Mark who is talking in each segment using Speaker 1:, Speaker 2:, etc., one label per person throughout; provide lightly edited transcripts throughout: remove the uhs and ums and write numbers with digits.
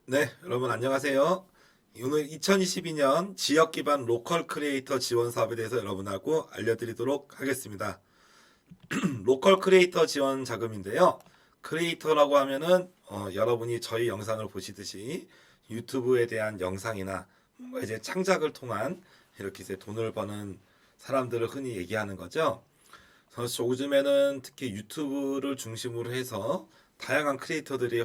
Speaker 1: 네, 여러분 안녕하세요. 오늘 2022년 지역 기반 로컬 크리에이터 지원 사업에 대해서 여러분하고 알려드리도록 하겠습니다. 로컬 크리에이터 지원 자금인데요. 크리에이터라고 하면은 여러분이 저희 영상을 보시듯이 유튜브에 대한 영상이나 뭔가 이제 창작을 통한 이렇게 이제 돈을 버는 사람들을 흔히 얘기하는 거죠. 그래서 요즘에는 특히 유튜브를 중심으로 해서 다양한 크리에이터들이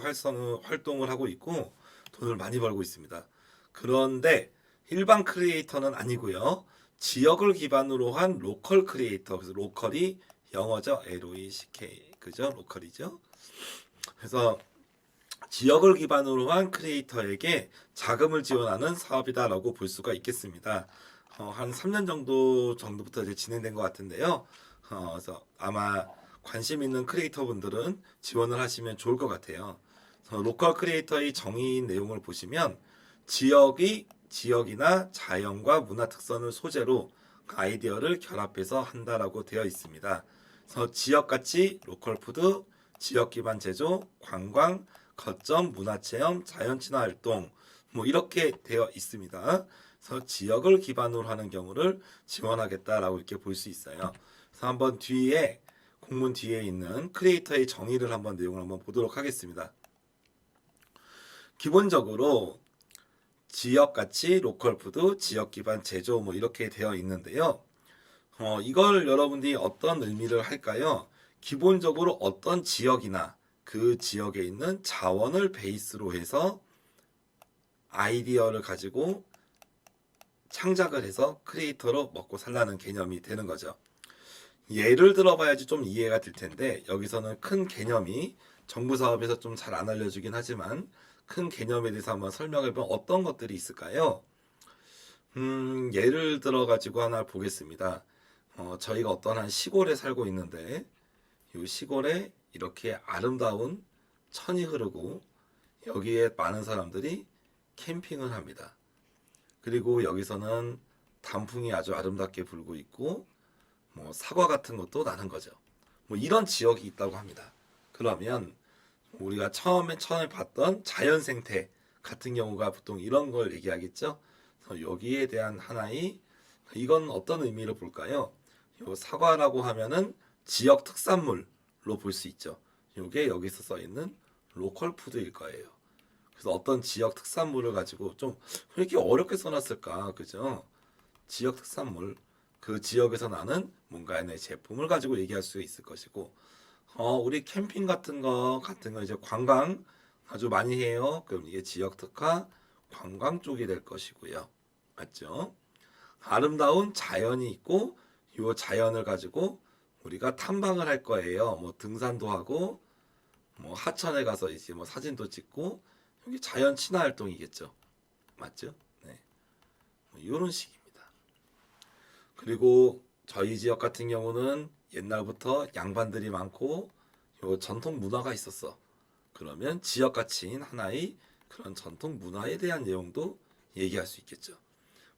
Speaker 1: 활동을 하고 있고 돈을 많이 벌고 있습니다. 그런데 일반 크리에이터는 아니고요. 지역을 기반으로 한 로컬 크리에이터, 그래서 로컬이 영어죠. LOECK, 그죠? 로컬이죠. 그래서 지역을 기반으로 한 크리에이터에게 자금을 지원하는 사업이다라고 볼 수가 있겠습니다. 한 3년 정도부터 이제 진행된 것 같은데요. 그래서 아마 관심 있는 크리에이터 분들은 지원을 하시면 좋을 것 같아요. 로컬 크리에이터의 정의 내용을 보시면 지역이나 자연과 문화 특성을 소재로 그 아이디어를 결합해서 한다라고 되어 있습니다. 그래서 지역같이 로컬 푸드, 지역 기반 제조, 관광, 거점, 문화체험, 자연친화 활동 뭐 이렇게 되어 있습니다. 그래서 지역을 기반으로 하는 경우를 지원하겠다라고 이렇게 볼 수 있어요. 그래서 한번 뒤에 공문 뒤에 있는 크리에이터의 정의를 한번 내용을 한번 보도록 하겠습니다. 기본적으로 지역같이 로컬 푸드, 지역 기반 제조 뭐 이렇게 되어 있는데요. 이걸 여러분들이 어떤 의미를 할까요? 기본적으로 어떤 지역이나 그 지역에 있는 자원을 베이스로 해서 아이디어를 가지고 창작을 해서 크리에이터로 먹고 살라는 개념이 되는 거죠. 예를 들어봐야지 좀 이해가 될 텐데 여기서는 큰 개념이 정부 사업에서 좀 잘 안 알려주긴 하지만 큰 개념에 대해서 한번 설명해 보면 어떤 것들이 있을까요? 예를 들어 가지고 하나 보겠습니다. 저희가 어떤 한 시골에 살고 있는데 이 시골에 이렇게 아름다운 천이 흐르고 여기에 많은 사람들이 캠핑을 합니다. 그리고 여기서는 단풍이 아주 아름답게 불고 있고 뭐 사과 같은 것도 나는 거죠. 뭐 이런 지역이 있다고 합니다. 그러면 우리가 처음에 봤던 자연 생태 같은 경우가 보통 이런 걸 얘기하겠죠. 그래서 여기에 대한 하나의 이건 어떤 의미를 볼까요? 요 사과라고 하면은 지역 특산물로 볼 수 있죠. 요게 여기서 써 있는 로컬 푸드일 거예요. 그래서 어떤 지역 특산물을 가지고 좀 왜 이렇게 어렵게 써놨을까, 그죠? 지역 특산물, 그 지역에서 나는 뭔가의 제품을 가지고 얘기할 수 있을 것이고, 우리 캠핑 같은 거 이제 관광 아주 많이 해요. 그럼 이게 지역 특화 관광 쪽이 될 것이고요. 맞죠? 아름다운 자연이 있고, 이 자연을 가지고 우리가 탐방을 할 거예요. 뭐 등산도 하고, 뭐 하천에 가서 이제 뭐 사진도 찍고, 여기 자연 친화 활동이겠죠. 맞죠? 네. 뭐 이런 식입니다. 그리고 저희 지역 같은 경우는 옛날부터 양반들이 많고 요 전통 문화가 있었어. 그러면 지역 가치인 하나의 그런 전통 문화에 대한 내용도 얘기할 수 있겠죠.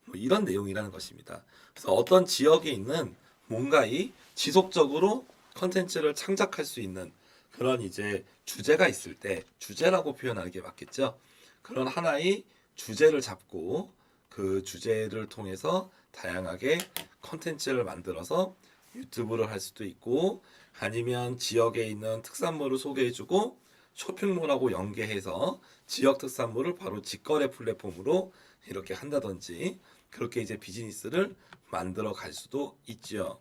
Speaker 1: 뭐 이런 내용이라는 것입니다. 그래서 어떤 지역에 있는 뭔가의 지속적으로 컨텐츠를 창작할 수 있는 그런 이제 주제가 있을 때 주제라고 표현하는 게 맞겠죠. 그런 하나의 주제를 잡고 그 주제를 통해서 다양하게 컨텐츠를 만들어서 유튜브를 할 수도 있고 아니면 지역에 있는 특산물을 소개해주고 쇼핑몰하고 연계해서 지역 특산물을 바로 직거래 플랫폼으로 이렇게 한다든지 그렇게 이제 비즈니스를 만들어 갈 수도 있죠.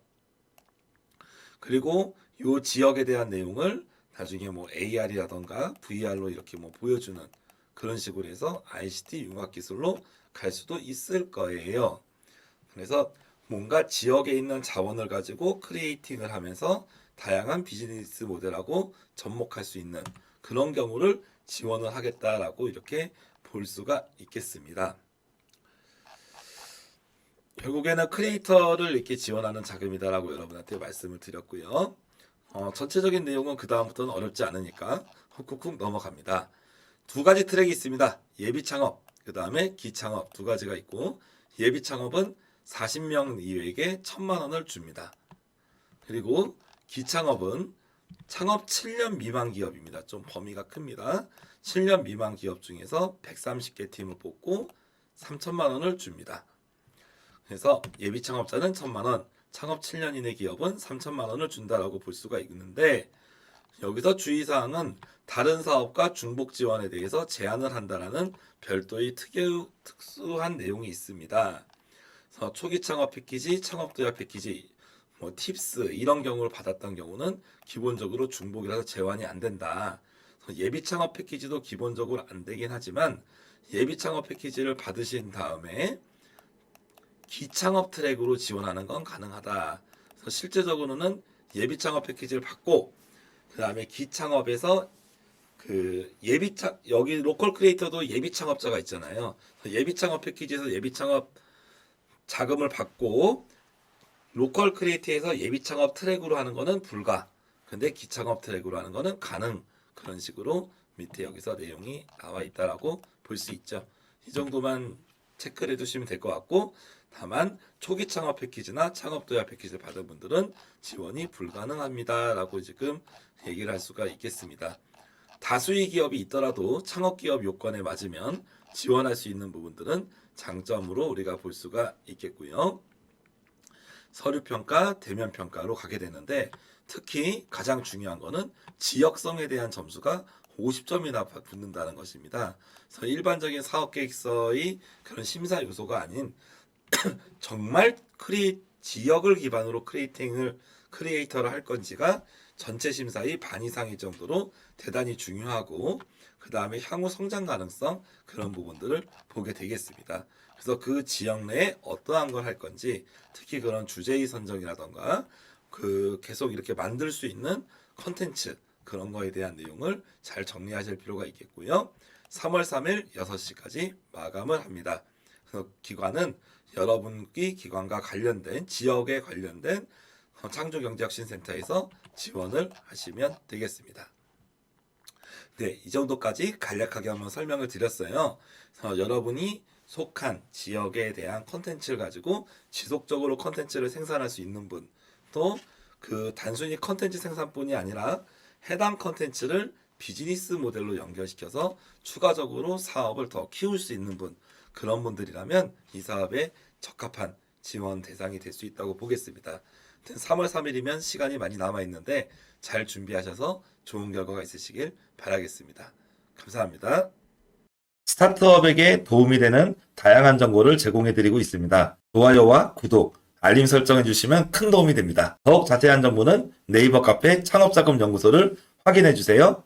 Speaker 1: 그리고 이 지역에 대한 내용을 나중에 뭐 AR이라던가 VR로 이렇게 뭐 보여주는 그런 식으로 해서 ICT 융합 기술로 갈 수도 있을 거예요. 그래서 뭔가 지역에 있는 자원을 가지고 크리에이팅을 하면서 다양한 비즈니스 모델하고 접목할 수 있는 그런 경우를 지원을 하겠다라고 이렇게 볼 수가 있겠습니다. 결국에는 크리에이터를 이렇게 지원하는 자금이다라고 여러분한테 말씀을 드렸고요. 전체적인 내용은 그 다음부터는 어렵지 않으니까 훅훅훅 넘어갑니다. 두 가지 트랙이 있습니다. 예비 창업, 그 다음에 기창업 두 가지가 있고 예비 창업은 40명 이후에게 1,000만 원을 줍니다. 그리고 기창업은 창업 7년 미만 기업입니다. 좀 범위가 큽니다. 7년 미만 기업 중에서 130개 팀을 뽑고 3천만 원을 줍니다. 그래서 예비 창업자는 1,000만 원, 창업 7년 이내 기업은 3천만 원을 준다라고 볼 수가 있는데, 여기서 주의사항은 다른 사업과 중복 지원에 대해서 제한을 한다라는 별도의 특수한 내용이 있습니다. 그래서 초기 창업 패키지, 창업 도약 패키지, 팁스 이런 경우를 받았던 경우는 기본적으로 중복이라서 제한이 안 된다. 예비 창업 패키지도 기본적으로 안 되긴 하지만 예비 창업 패키지를 받으신 다음에 기창업 트랙으로 지원하는 건 가능하다. 그래서 실제적으로는 예비 창업 패키지를 받고 그 다음에 기창업에서 여기 로컬 크리에이터도 예비 창업자가 있잖아요. 예비 창업 패키지에서 예비 창업 자금을 받고 로컬 크리에이터에서 예비 창업 트랙으로 하는 거는 불가. 근데 기창업 트랙으로 하는 거는 가능. 그런 식으로 밑에 여기서 내용이 나와 있다라고 볼 수 있죠. 이 정도만 체크를 해두시면 될 것 같고, 다만 초기 창업 패키지나 창업 도약 패키지를 받은 분들은 지원이 불가능합니다라고 지금 얘기를 할 수가 있겠습니다. 다수의 기업이 있더라도 창업 기업 요건에 맞으면 지원할 수 있는 부분들은 장점으로 우리가 볼 수가 있겠고요. 서류평가, 대면평가로 가게 되는데, 특히 가장 중요한 거는 지역성에 대한 점수가 50점이나 붙는다는 것입니다. 그래서 일반적인 사업계획서의 그런 심사 요소가 아닌 정말 지역을 기반으로 크리에이터를 할 건지가 전체 심사의 반 이상일 정도로 대단히 중요하고, 그 다음에 향후 성장 가능성 그런 부분들을 보게 되겠습니다. 그래서 그 지역 내에 어떠한 걸 할 건지, 특히 그런 주제의 선정이라던가 계속 이렇게 만들 수 있는 컨텐츠 그런 거에 대한 내용을 잘 정리하실 필요가 있겠고요. 3월 3일 6시까지 마감을 합니다. 그래서 기관은 여러분의 기관과 관련된 지역에 관련된 창조경제혁신센터에서 지원을 하시면 되겠습니다. 네, 이 정도까지 간략하게 한번 설명을 드렸어요. 그래서 여러분이 속한 지역에 대한 컨텐츠를 가지고 지속적으로 컨텐츠를 생산할 수 있는 분, 또 단순히 컨텐츠 생산뿐이 아니라 해당 컨텐츠를 비즈니스 모델로 연결시켜서 추가적으로 사업을 더 키울 수 있는 분, 그런 분들이라면 이 사업에 적합한 지원 대상이 될 수 있다고 보겠습니다. 3월 3일이면 시간이 많이 남아있는데 잘 준비하셔서 좋은 결과가 있으시길 바라겠습니다. 감사합니다. 스타트업에게 도움이 되는 다양한 정보를 제공해드리고 있습니다. 좋아요와 구독, 알림 설정해주시면 큰 도움이 됩니다. 더욱 자세한 정보는 네이버 카페 창업자금연구소를 확인해주세요.